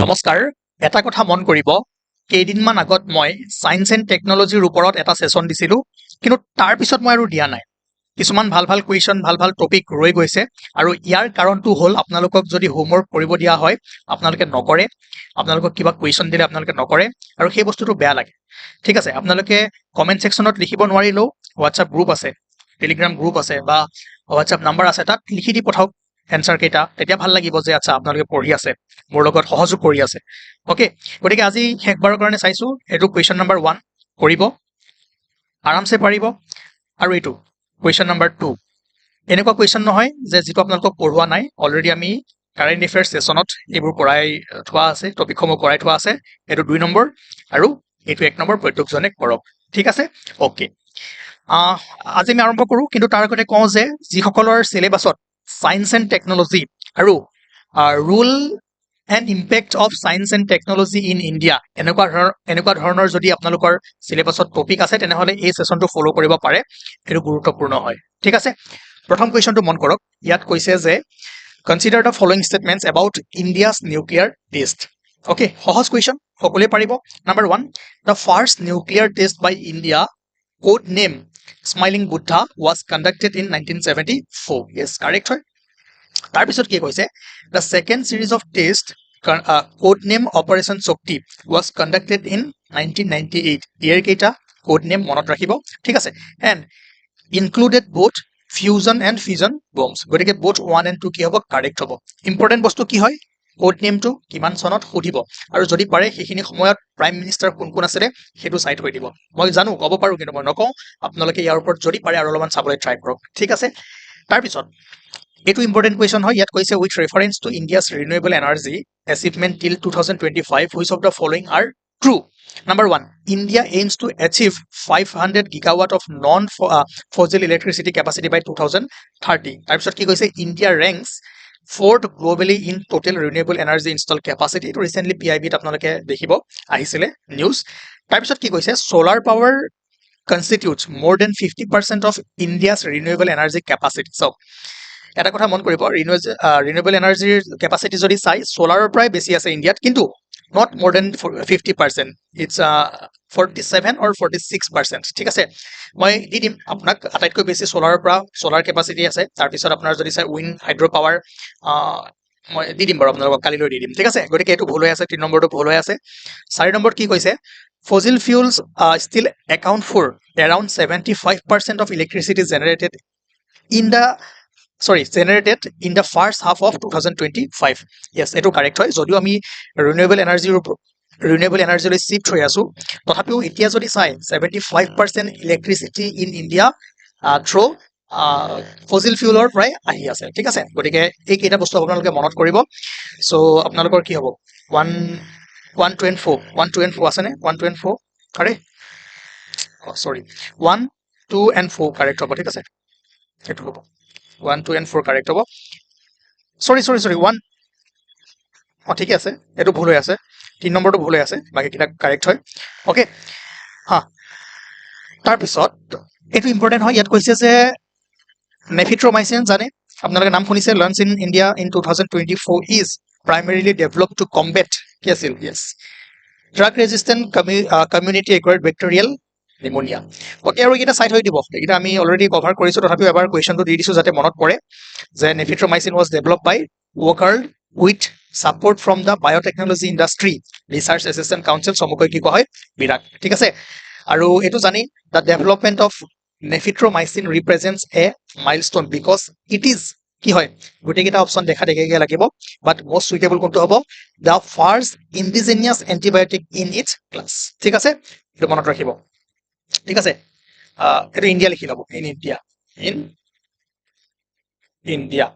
নমস্কাৰ এটা কথা মন কৰিব কেইদিনমান আগত মই সায়েন্স এণ্ড টেকনলজিৰ ওপৰত এটা সেশন দিছিলো কিন্তু তাৰ পিছত মই আৰু দিয়া নাই কিছুমান ভাল ভাল কুৱেশ্যন ভাল ভাল টপিক ৰৈ গৈছে আৰু ইয়াৰ কাৰণটো হ'ল আপোনালোকক যদি হোমৱৰ্ক কৰিব দিয়া হয় আপোনালোকে নকৰে আপোনালোকক কিবা কুৱেশ্যন দিলে আপোনালোকে নকৰে আৰু সেই বস্তুটো বেয়া লাগে ঠিক আছে আপোনালোকে কমেন্ট সেকশনত লিখিব নোৱাৰিলেও হোৱাটছআপ গ্ৰুপ আছে টেলিগ্ৰাম গ্ৰুপ আছে বা হোৱাটছআপ নাম্বাৰ আছে তাত লিখি দি পঠাওক এনসাৰ কেইটা তেতিয়া ভাল লাগিব যে আচ্ছা আপোনালোকে পঢ়ি আছে মোৰ লগত সহযোগ কৰি আছে ওকে গতিকে আজি শেষবাৰৰ কাৰণে চাইছো এটো কুৱেশ্যন নম্বৰ 1 কৰিব আৰামছে পাৰিব আৰু এটো কুৱেশ্যন নম্বৰ 2 এনেকুৱা কুৱেশ্যন নহয় যে যেটো আপোনালোকক পঢ়োৱা নাই অলৰেডি আমি কাৰেন্ট এফেয়াৰ্স সেশনত এইবোৰ পঢ়াই থোৱা আছে টপিকসমূহ কৰাই থোৱা আছে এটো 2 নম্বৰ আৰু এটো 1 নম্বৰ প্ৰত্যেকজনে কৰক ঠিক আছে ওকে আজি আমি আৰম্ভ কৰো কিন্তু তাৰ আগতে কওঁ যে যিসকলৰ সিলেবাছত সায়েন্স এণ্ড টেকনলজি আৰু rule and impact of science and technology in India এনেকুৱা ধৰণৰ যদি আপোনালোকৰ সিলেবাছত টপিক আছে তেনেহলে এই সেশনটো ফলো কৰিব পাৰে এটো গুৰুত্বপূৰ্ণ হয় ঠিক আছে প্ৰথম কুৱেশ্যনটো মন কৰক ইয়াত কৈছে যে consider the following statements about India's nuclear test okay সহজ কুৱেশ্যন সকলোৱে পাৰিব number 1 the first nuclear test by India code name Smiling Buddha was conducted in 1974 yes correct হয় তাৰ পিছত কি কৈছে the second series of test code name Operation Shakti was conducted in 1998 ইয়াৰ কেইটা code name মনত ৰাখিব ঠিক আছে and included both fusion and fission bombs গতিকে both 1 and 2 কি হ'ব correct হ'ব important বস্তু কি হয় কোড নেমটো কিমান চনত খুদিব আৰু যদি পাৰে সেইখিনি সময়ত প্ৰাইম মিনিষ্টাৰ কোন কোন আছে হেতু সাইড হৈ দিব মই জানো কব পাৰো কিন্তু মই নকওঁ আপোনালোকে ইয়াৰ ওপৰত যদি পাৰে আৰু অলপমান চাবলৈ ট্ৰাই কৰক ঠিক আছে তাৰ পিছত এটো ইম্পৰ্টেন্ট কুৱেশ্যন হয় ইয়াত কৈছে with reference to India's renewable energy achievement till 2025 which of the following are true Number 1 India aims to achieve 500 gigawatt of non fossil electricity capacity by 2030 তাৰ পিছত কি কৈছে India ranks fourth globally in total renewable energy installed capacity to recently PIB ত আপোনালোকে দেখিব আহিছিলে news তাৰ পিছত কি কৈছে solar power constitutes more than 50% of India's renewable energy capacity so এটা কথা মন কৰিব renewable energy capacity যদি চাই সোলাৰৰ প্ৰায় বেছি আছে ইণ্ডিয়াত কিন্তু not more than 50% it's 47 or 46% ঠিক আছে মই দি দিম আপোনাক আটাইতকৈ বেছি সোলাৰ কেপাসিটি আছে তাৰ পিছত আপোনাৰ যদি চাই উইন্ড হাইড্ৰো পাৱাৰ মই দি দিম বাৰু আপোনালোকক কালি লৈ দি দিম ঠিক আছে গতিকে এটো ভুল হৈ আছে 3 নম্বৰটো ভুল হৈ আছে 4 নম্বৰ কি কৈছে fossil fuels still account for around 75% of electricity generated in the first half of 2025 yes eto correct hoy jodio ami renewable energy লৈ shift হৈ আছো তথাপিও এতিয়া যদি চাই 75% electricity in India through fossil fuel or প্ৰায় আহি আছে ঠিক আছে গতিকে এই কেইটা বস্তু আপোনালোকে মনত কৰিব সো আপোনালোকৰ কি হ'ব 1 2 and 4 আছে নে 1 2 and 4 আৰে সৰি 1 2 and 4 কাৰেক্ট হ'ব ঠিক আছে এটো হ'ব 1 2 and 4 correct হ'ব sorry 1 ঠিক আছে এটো ভুল হৈ আছে 3 নম্বৰটো ভুল হৈ আছে বাকি কিটা কাৰেক্ট হয় ওকে তাৰ পিছত এটো ইম্পৰ্টেন্ট হয় ইয়াত কৈছে যে নেফিট্ৰমাইচিন জানে আপোনালোকে নাম শুনিছে launch in India in 2024 is primarily developed to combat yes drug resistant community acquired bacterial pneumonia okay আৰু এটা সাইড হৈ দিব এটা আমি অলৰেডি কভাৰ কৰিছো তথাপিও এবাৰ কোৱেশ্যনটো দি দিছো যাতে মনত পৰে যে নেফিট্ৰমাইচিন was developed by workers with support from the biotechnology industry research assistant council সমকৈ কি কয় বিৰাক ঠিক আছে আৰু এটো জানি the development of নেফিট্ৰমাইচিন represents a milestone because it is কি হয় গুটেকেটা অপচন দেখা লাগিব বাট মোস্ট সুইটেবল কোনটো হ'ব the first indigenous antibiotic in its class ঠিক আছে এটো মনত ৰাখিব ঠিক আছে এটো ইন্ডিয়া লিখি লব ইন ইন্ডিয়া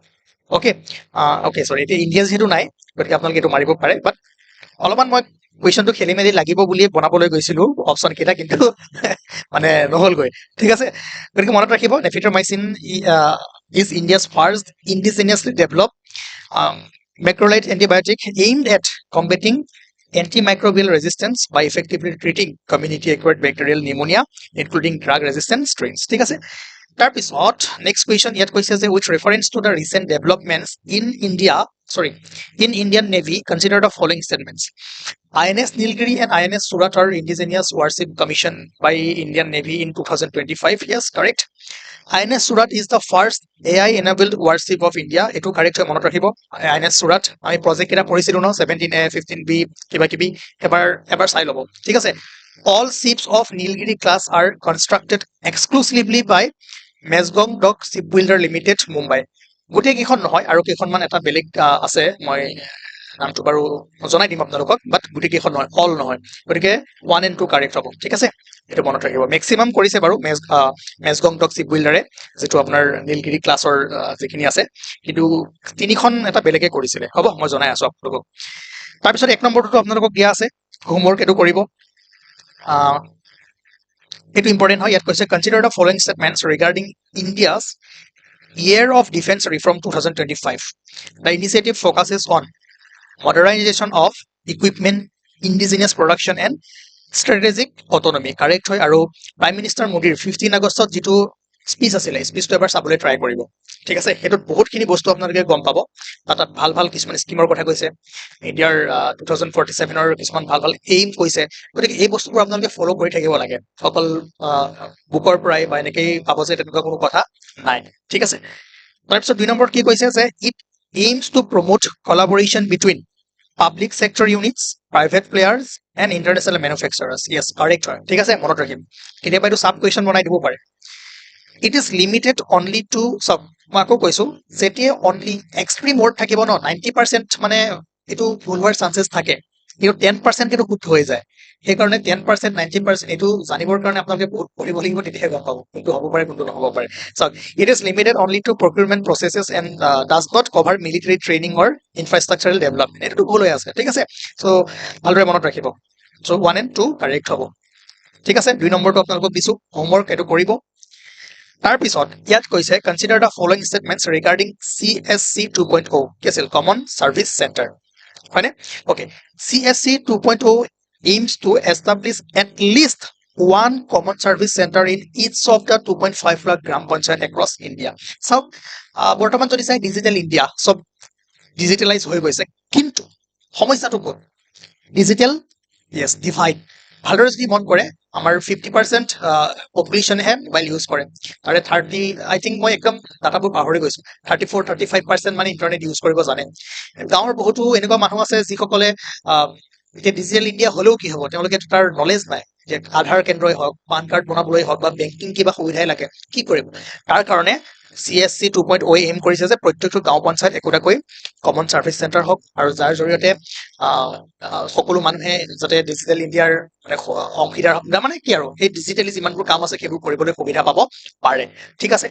ওকে সৰি এটো ইন্ডিয়া যেহেতু নাই গতিকে আপোনালোকে এটো মাৰিব পাৰে বাট অলপমান মই কুৱেশ্যনটো খেলি মেলি লাগিব বুলি বনাবলৈ গৈছিলো অপচন কেইটা কিন্তু মানে নহল গৈ ঠিক আছে গতিকে মনত ৰাখিব নেফিট্ৰমাইচিন is India's first indigenously developed macrolide antibiotic aimed at combating antimicrobial resistance by effectively treating community acquired bacterial pneumonia including drug resistant strains ঠিক আছে তাৰ পিছত নেক্সট কুৱেশ্যন ইয়াত কৈছে যে with reference to the recent developments in India sorry, in Indian Navy, consider the following statements. INS Nilgiri and INS Surat are indigenous warship commissioned by Indian Navy in 2025. Yes, correct. INS Surat is the first AI enabled warship of India. Etu correct hoy monot rakhibo. INS Surat ami project eta porichilu no 17A 15B kiba kibi ebar sai lobo. Thik ase. All ships of Nilgiri class are constructed exclusively by Mesgong Dock Shipbuilder Limited, Mumbai. গোটেই কেইখন নহয় আৰু কেইখনমান এটা বেলেগ আছে মই নামটো বাৰু জনাই দিম আপোনালোকক বাট গোটেই কেইখন নহয় অল নহয় গতিকে 1 and 2 কাৰেক্ট হ'ব ঠিক আছে এটো মনত ৰাখিব ম্যাক্সিমাম কৰিছে বাৰু মেজগং ডক শিপ বিল্ডাৰে যেটো আপোনাৰ নীলগিৰি ক্লাছৰ যিখিনি আছে কিন্তু তিনিখন এটা বেলেগে কৰিছিলে হ'ব মই জনাই আছো আপোনালোকক তাৰ পিছত এক নম্বৰটো আপোনালোকক দিয়া আছে হোমৱৰ্ক এটো কৰিব এটো ইম্পৰ্টেন্ট হয় ইয়াত কৈছে consider the following statements regarding India's Year of Defense Reform 2025. The initiative focuses on modernization of equipment, indigenous production and strategic autonomy. Correct hoy aru Prime Minister Modi 15 August jitu speech asile speech to ebar sabole try koribo. ঠিক আছে হেতু বহুত খিনি বস্তু আপোনালোকে গম পাব তাত ভাল ভাল কিছুমান স্কিমৰ কথা কৈছে ইণ্ডিয়াৰ 2047 ৰ কিছুমান ভাল ভাল এইম কৈছে গতিকে এই বস্তুবোৰ আপোনালোকে ফলো কৰি থাকিব লাগে অকল বুকৰ পৰাই বা এনেকৈ পাব যে তেনেকুৱা কোনো কথা নাই ঠিক আছে তাৰপিছত দুই নম্বৰ কি কৈছে যে it aims to promote collaboration between public sector units private players and international manufacturers yes correct হয় ঠিক আছে মনত ৰাখিম কেতিয়াবা এইটো সাব কুৱেশ্যন বনাই দিব পাৰে it is limited only to sub mako koisu jetie only extreme mode thakibo no 90% mane etu ভুল হোৱাৰ chances থাকে কিন্তু 10% কিন্তু কুট হৈ যায় সেই কাৰণে 10% 90% এটো জানিবৰ কাৰণে আপোনালোকে বহুত পঢ়িব লাগিব তেতিয়া গম পাব কিন্তু হ'ব পাৰে কিন্তু নহব পাৰে so it is limited only to procurement processes and does not cover military training or infrastructural development এটো ভুল হৈ আছে ঠিক আছে so ভালদৰে মনত ৰাখিব so 1 and 2 কাৰেক্ট হ'ব ঠিক আছে দুই নম্বৰটো আপোনালোকক দিছো হোমৱৰ্ক এটো কৰিব তাৰ পিছত ইয়াত কৈছে consider the following statements regarding CSC 2.0 কি আছিল কমন সাৰ্ভিস চেণ্টাৰ হয়নে okay CSC 2.0 aims to establish at least one common service center in each of the 2.5 lakh gram panchayat across India so বৰ্তমান যদি চাই ডিজিটেল ইণ্ডিয়া সব digitalise হৈ গৈছে কিন্তু সমস্যাটো ক'ত ডিজিটেল yes divide ভালদৰে যদি মন কৰে আমাৰ 50% পপুলেশন হে মোবাইল ইউজ কৰে আৰু 30 আই থিংক মই একদম ডাটাবোৰ পাহৰি গৈছো 34-35% মানে ইন্টাৰনেট ইউজ কৰিব জানে গাঁৱৰ বহুতো এনেকুৱা মানুহ আছে যিসকলে এতিয়া ডিজিটেল ইণ্ডিয়া হলেও কি হ'ব তেওঁলোকে তাৰ নলেজ নাই যে আধাৰ কেন্দ্ৰই হওক পান কাৰ্ড বনাবলৈ হওক বা বেংকিং কিবা সুবিধাই লাগে কি কৰিব তাৰ কাৰণে CSC 2.0 এম কৰিছে যে প্ৰত্যেকটো গাঁও পঞ্চায়ত একোটাকৈ কমন সাৰ্ভিস চেণ্টাৰ হওক আৰু যাৰ জৰিয়তে সকলো মানুহে যাতে ডিজিটেল ইণ্ডিয়াৰ মানে অংশীদাৰ মানে কি আৰু এই ডিজিটেলি যিমানবোৰ কাম আছে সেইবোৰ কৰিবলৈ সুবিধা পাব পাৰে ঠিক আছে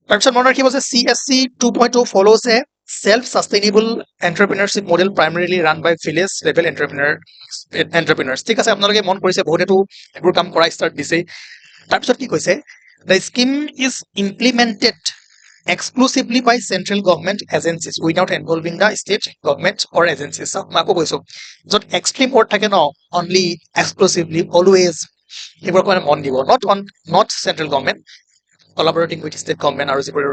তাৰপিছত মনত ৰাখিব যে CSC 2.0 follows a self-sustainable entrepreneurship model primarily run by village level entrepreneurs ঠিক আছে আপোনালোকে মন কৰিছে বহুতেতো এইবোৰ কাম কৰা ষ্টাৰ্ট দিছে তাৰপিছত কি কৈছে the scheme is implemented exclusively by central government agencies without involving the state government or agencies so mako koiso jot extreme word thake no only exclusively always ebor kone mon dibo not central government collaborating with state government aru jibur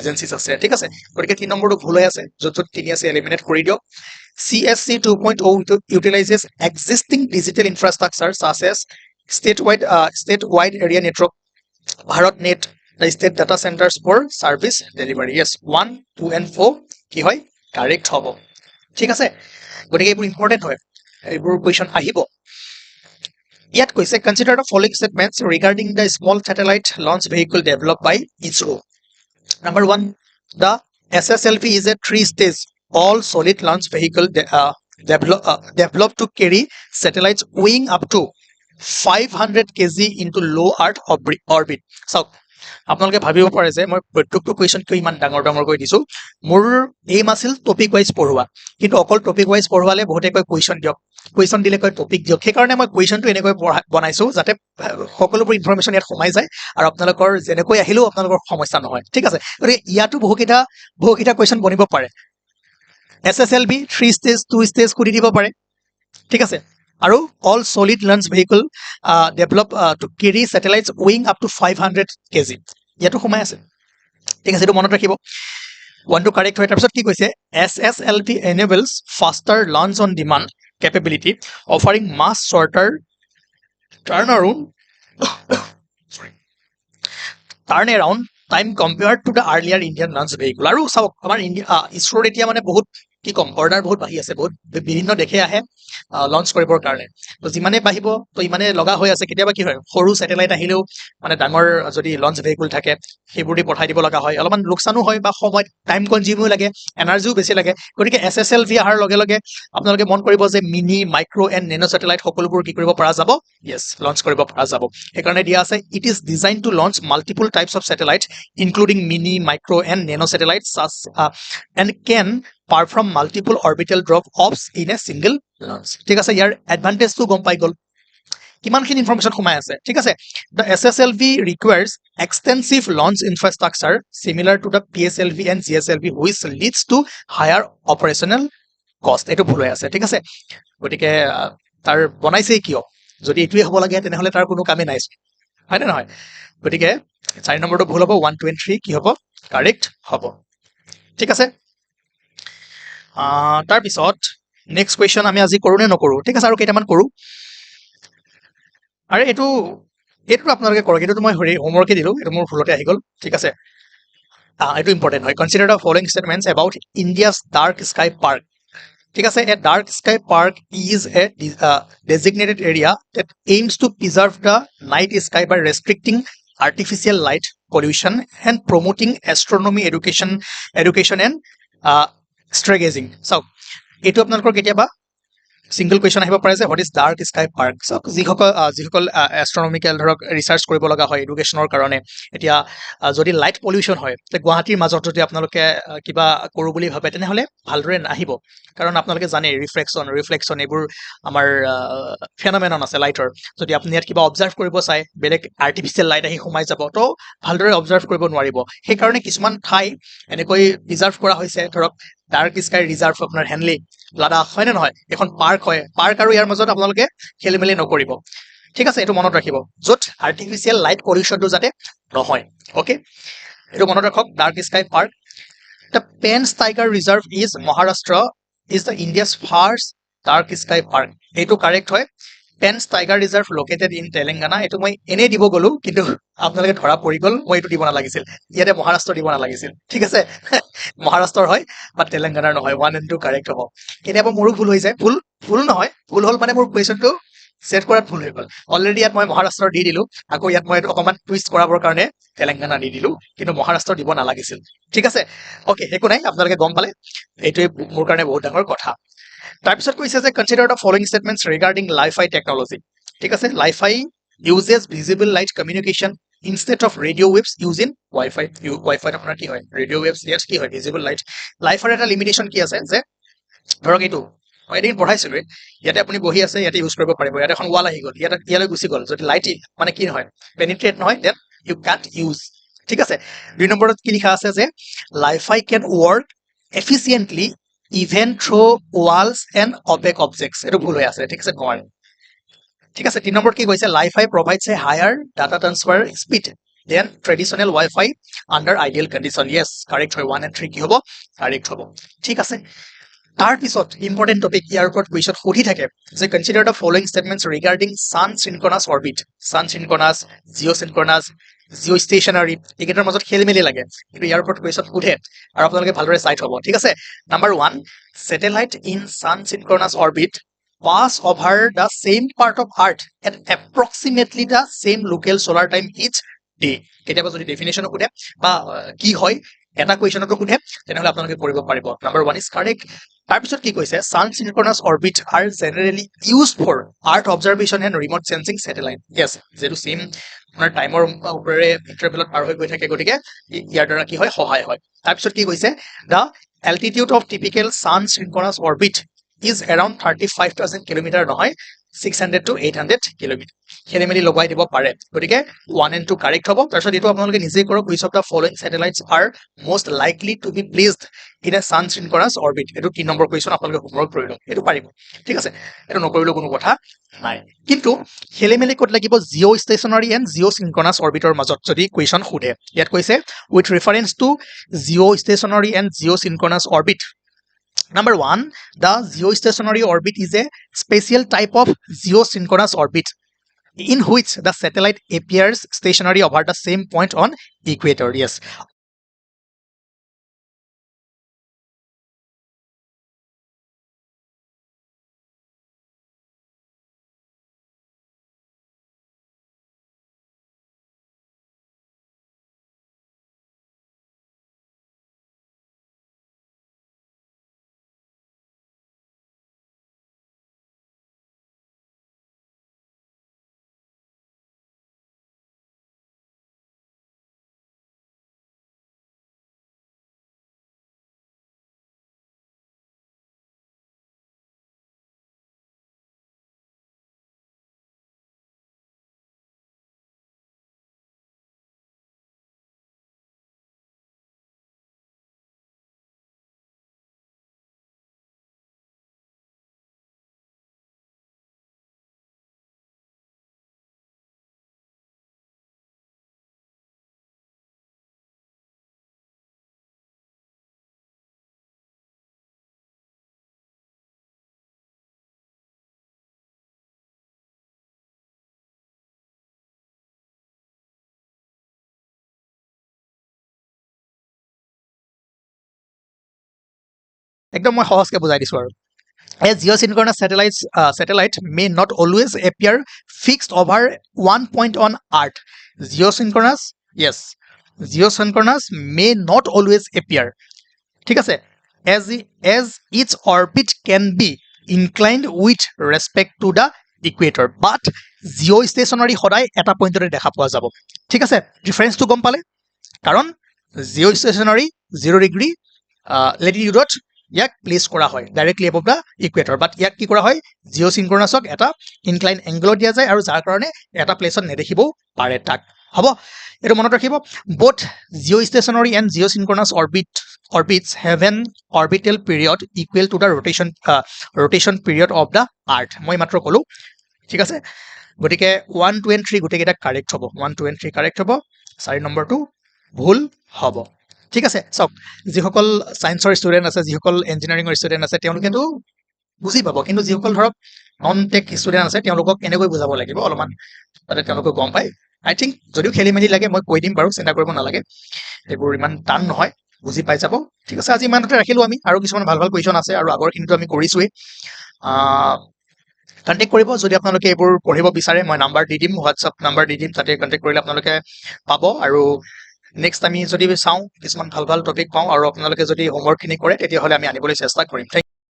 agencies ase thik ase gorike 3 number to bhul hoy ase jot 3 ase eliminate kori dio CSC 2.0 utilizes existing digital infrastructure such as statewide area network BharatNet the state data centers for service delivery yes 1 2 and 4 কি হয় correct হবে ঠিক আছে গতিকে এইবোৰ important হয় এইবোৰ question আহিব ইয়াত কৈছে consider the following statements regarding the small satellite launch vehicle developed by ISRO number 1 the SSLV is a 3-stage all solid launch vehicle developed to carry satellites weighing up to 500 kg into low earth orbit so আপোনালোকে ভাবিব পাৰে যে মই প্ৰত্যেকটো question কিয় ইমান ডাঙৰ ডাঙৰ কৈ দিছো মোৰ এইম আছিল টপিক ওয়াইজ পঢ়োৱা কিন্তু অকল টপিক ওয়াইজ পঢ়ৱালে বহুতে কয় কোৱেশ্চন দিলে কয় টপিক দিয়ক সেই কাৰণে মই কোৱেশ্চনটো এনেকৈ বনাইছো যাতে সকলোবোৰ ইনফৰমেশন ইয়াত সোমাই যায় আৰু আপোনালোকৰ যেনেকৈ আহিলেও আপোনালোকৰ সমস্যা নহয় ঠিক আছে গতিকে ইয়াতো বহুকেইটা কোৱেশ্চন বনিব পাৰে SSLV 3 stage 2 stage কৰি দিব পাৰে ঠিক আছে আৰু all solid launch vehicle develop to carry satellites weighing up to 500 kg ইয়াতো সোমাই আছে ঠিক আছে এটো মনত ৰাখিব 1টো কাৰেক্ট হয় তাৰপিছত কি কৈছে SSLV enables faster launch on demand capability offering much shorter turnaround turnaround time compared to the earlier Indian launch vehicle আৰু চাওক আমাৰ ইছৰোৰ এতিয়া মানে বহুত কি কম অৰ্ডাৰ বহুত বাঢ়ি আছে বহুত বিভিন্ন দেশে আহে লঞ্চ কৰিবৰ কাৰণে তো যিমানে বাঢ়িব তো ইমানে লগা হৈ আছে কেতিয়াবা কি হয় সৰু স্যাটেলাইট আহিলেও মানে ডাঙৰ যদি লঞ্চ ভেহিকল থাকে সেইবোৰ দি পঠাই দিব লগা হয় অলপমান লোকচানো হয় বা সময় টাইম কনজিউমিং লাগে এনাৰ্জিও বেছি লাগে গতিকে SSLV অহাৰ লগে লগে আপোনালোকে মন কৰিব যে mini micro and nano satellite সকলোবোৰ কি কৰিব পৰা যাব ইয়েছ লঞ্চ কৰিব পৰা যাব সেইকাৰণে দিয়া আছে it is design to launch multiple types of satellite including mini micro and nano satellite such and can perform multiple orbital drop offs in a single launch ঠিক আছে ইয়াৰ এডভান্টেজটো গম পাই গল কিমানখিনি ইনফৰমেশ্যন সোমাই আছে ঠিক আছে the SSLV requires extensive launch infrastructure similar to the PSLV and GSLV which leads to higher operational cost এইটো ভুল হৈ আছে ঠিক আছে গতিকে তাৰ বনাইছে কিয় যদি এইটোৱে হ'ব লাগে তেনেহলে তাৰ কোনো কামে নাই হয় নে নহয় গতিকে 4 নম্বৰটো ভুল হ'ব 1 2 and 3 কি হ'ব কাৰেক্ট হ'ব ঠিক আছে তাৰপিছত নেক্সট কুৱেশ্যন আমি আজি কৰোঁ নে নকৰোঁ ঠিক আছে আৰু কেইটামান কৰোঁ আৰে এইটো আপোনালোকে কৰক এইটো মই হোমৱৰ্কে দিলোঁ এইটো মোৰ ভুলতে আহি গ'ল ঠিক আছে এইটো ইম্পৰ্টেণ্ট হয় consider the following statements about India's dark sky park ঠিক আছে a dark sky park is a designated area that aims to preserve the night sky by restricting artificial light pollution and promoting astronomy education and stargazing so এইটো আপোনালোকৰ কেতিয়াবা single question আহিব পাৰে যে what is dark sky park চাওক যিসকল astronomical ধৰক research কৰিব লগা হয় এডুকেশ্যনৰ কাৰণে এতিয়া যদি লাইট পলিউশ্যন হয় তে গুৱাহাটীৰ মাজত যদি আপোনালোকে কিবা কৰোঁ বুলি ভাবে তেনেহ'লে ভালদৰে নাহিব কাৰণ আপোনালোকে জানে ৰিফ্লেকশ্যন এইবোৰ আমাৰ ফেনমেনন আছে লাইটৰ যদি আপুনি ইয়াত কিবা অবজাৰ্ভ কৰিব চাই বেলেগ আৰ্টিফিচিয়েল লাইট আহি সোমাই যাব তো ভালদৰে অবজাৰ্ভ কৰিব নোৱাৰিব সেইকাৰণে কিছুমান ঠাই এনেকৈ ৰিজাৰ্ভ কৰা হৈছে ধৰক ডাৰ্ক স্কাই ৰিজাৰ্ভ আপোনাৰ হেনলি লাডাখ হয় নে নহয় এখন পাৰ্ক হয় পাৰ্ক আৰু ইয়াৰ মাজত আপোনালোকে খেলি মেলি নকৰিব ঠিক আছে এইটো মনত ৰাখিব য'ত আৰ্টিফিচিয়েল লাইট পলিউশ্যনটো যাতে নহয় অ'কে এইটো মনত ৰাখক dark sky park the Pench tiger reserve is Maharashtra is the India's first dark sky park এইটো কাৰেক্ট হয় Pench tiger reserve located in Telangana এইটো মই এনেই দিব গ'লো কিন্তু আপোনালোকে ধৰা পৰি গ'ল মই এইটো দিব নালাগিছিল ইয়াতে মহাৰাষ্ট্ৰ দিব নালাগিছিল ঠিক আছে মহাৰাষ্ট্ৰৰ হয় বা তেলেংগানাৰ নহয় 1 and 2 কাৰেক্ট হ'ব কেতিয়াবা মোৰো ভুল হৈ যায় ভুল নহয় ভুল হ'ল মানে মোৰ কুৱেশ্যনটো ছেট কৰাত ভুল হৈ গ'ল অলৰেডি ইয়াত মই মহাৰাষ্ট্ৰ দি দিলোঁ আকৌ ইয়াত মই এইটো অকণমান টুইষ্ট কৰাবৰ কাৰণে তেলেংগানা দি দিলোঁ কিন্তু মহাৰাষ্ট্ৰ দিব নালাগিছিল ঠিক আছে অ'কে একো নাই আপোনালোকে গম পালে এইটোৱে মোৰ কাৰণে বহুত ডাঙৰ কথা তাৰপিছত কৈছে যে consider the following statements regarding LiFi technology ঠিক আছে LiFi uses visible light communication instead of radio' waves use in ৱাইফাইত আপোনাৰ কি হয় ৰেডিঅ' ৱেভছ ইয়াত কি হয় ভিজিবল লাইট লাইফাৰ এটা লিমিটেশ্যন কি আছে যে ধৰক এইটো মই এদিন পঢ়াইছিলোঁ ইয়াতে আপুনি বহি আছে ইয়াতে ইউজ কৰিব পাৰিব ইয়াতে এখন ৱাল আহি গ'ল ইয়ালৈ গুচি গ'ল যদি লাইট মানে কি নহয় পেনিট্ৰেট নহয় দেন ইউ কাণ্ট ইউজ ঠিক আছে 2 নম্বৰত কি লিখা আছে যে LiFi can work efficiently even through walls and opaque objects এইটো ভুল হৈ আছে ঠিক আছে নোৱাৰে ঠিক আছে 3 নম্বৰত কি কৈছে LiFi provides a higher data transfer speed than traditional WiFi under ideal condition yes correct হয় 1 and 3 কি হ'ব কাৰেক্ট হ'ব ঠিক আছে তাৰপিছত ইম্পৰ্টেণ্ট টপিক ইয়াৰ ওপৰত কুৱেশ্যন সুধি থাকে যে consider the following statements regarding sun synchronous orbit sun synchronous geosynchronous geostationary এইকেইটাৰ মাজত খেলি মেলি লাগে কিন্তু ইয়াৰ ওপৰত কুৱেশ্যন সোধে আৰু আপোনালোকে ভালদৰে চাই থ'ব ঠিক আছে number 1 satellite in sun synchronous orbit pass over the same part of Earth at approximately the same local solar time each day কেতিয়াবা যদি ডেফিনেশ্যনো সোধে বা কি হয় এটা কুৱেশ্যনতো সোধে তেনেহ'লে আপোনালোকে কৰিব পাৰিব নাম্বাৰ 1 ইজ কাৰেক্ট তাৰপিছত কি কৈছে sun synchronous orbit are generally use for earth observation and remote sensing satellite yes যিটো চেম আপোনাৰ টাইমৰ ওপৰেৰে ইণ্টাৰভেলত পাৰ হৈ গৈ থাকে গতিকে ইয়াৰ দ্বাৰা কি হয় সহায় হয় তাৰপিছত কি কৈছে the altitude of typical sun synchronous orbit is around 35,000 kilometer নহয় 600 to 800 kilometer খেলি মেলি লগাই দিব পাৰে গতিকে 1 and 2 কাৰেক্ট হ'ব তাৰপিছত এইটো আপোনালোকে নিজে কৰক which of the following satellites are most likely to be placed in a sun synchronous orbit এইটো 3 নম্বৰ কুৱেশ্যন আপোনালোকে হোমৱৰ্ক কৰি লওক এইটো পাৰিব ঠিক আছে এইটো নকৰিলেও কোনো কথা নাই কিন্তু খেলি মেলি ক'ত লাগিব geostationary and geosynchronous অৰ্বিটৰ মাজত যদি কুৱেশ্যন সোধে ইয়াত কৈছে with reference to geostationary and geosynchronous orbit Number 1, the geostationary orbit is a special type of geosynchronous orbit in which the satellite appears stationary over the same point on equator. Yes. একদম মই সহজকৈ বুজাই দিছোঁ আৰু A geosynchronous satellite may not always appear fixed over one point on Earth. Geosynchronous, yes. Geosynchronous may not always appear. ঠিক আছে as its orbit can be inclined with respect to the equator. But geostationary সদায় এটা পইণ্টতে দেখা পোৱা যাব ঠিক আছে ডিফাৰেঞ্চটো গম পালে কাৰণ geostationary 0 ডিগ্ৰী লেটিটিউডত ইয়াক প্লেচ কৰা হয় ডাইৰেক্টলি এবভ দ্য ইকুৱেটৰ বাট ইয়াক কি কৰা হয় জিঅ' চিনক্ৰনাছক এটা ইনক্লাইন এংগলত দিয়া যায় আৰু যাৰ কাৰণে এটা প্লেচত নেদেখিবও পাৰে তাক হ'ব এইটো মনত ৰাখিব both geostationary and geosynchronous orbits have an orbital period equal to the rotation period of the earth মই মাত্ৰ ক'লো ঠিক আছে গতিকে 1 2 and 3 গোটেইকেইটা কাৰেক্ট হ'ব 1 2 and 3 কাৰেক্ট হ'ব 4 নম্বৰটো ভুল হ'ব ঠিক আছে চাওক যিসকল সায়েন্সৰ ষ্টুডেণ্ট আছে যিসকল ইঞ্জিনিয়াৰিঙৰ ষ্টুডেণ্ট আছে তেওঁলোকেতো বুজি পাব কিন্তু যিসকল ধৰক নন টেক ষ্টুডেণ্ট আছে তেওঁলোকক কেনেকৈ বুজাব লাগিব অলপমান তাতে তেওঁলোকে গম পায় আই থিংক যদিও খেলি মেলি লাগে মই কৈ দিম বাৰু চিন্তা কৰিব নালাগে এইবোৰ ইমান টান নহয় বুজি পাই যাব ঠিক আছে আজি ইমানতে ৰাখিলোঁ আমি আৰু কিছুমান ভাল ভাল কুৱেশ্যন আছে আৰু আগৰখিনিতো আমি কৰিছোৱেই কণ্টেক্ট কৰিব যদি আপোনালোকে এইবোৰ পঢ়িব বিচাৰে মই নাম্বাৰ দি দিম হোৱাটছআপ নাম্বাৰ দি দিম তাতে কণ্টেক্ট কৰিলে আপোনালোকে পাব আৰু নেক্সট আমি যদি চাওঁ কিছুমান ভাল ভাল টপিক পাওঁ আৰু আপোনালোকে যদি হোমৱৰ্কখিনি কৰে তেতিয়াহ'লে আমি আনিবলৈ চেষ্টা কৰিম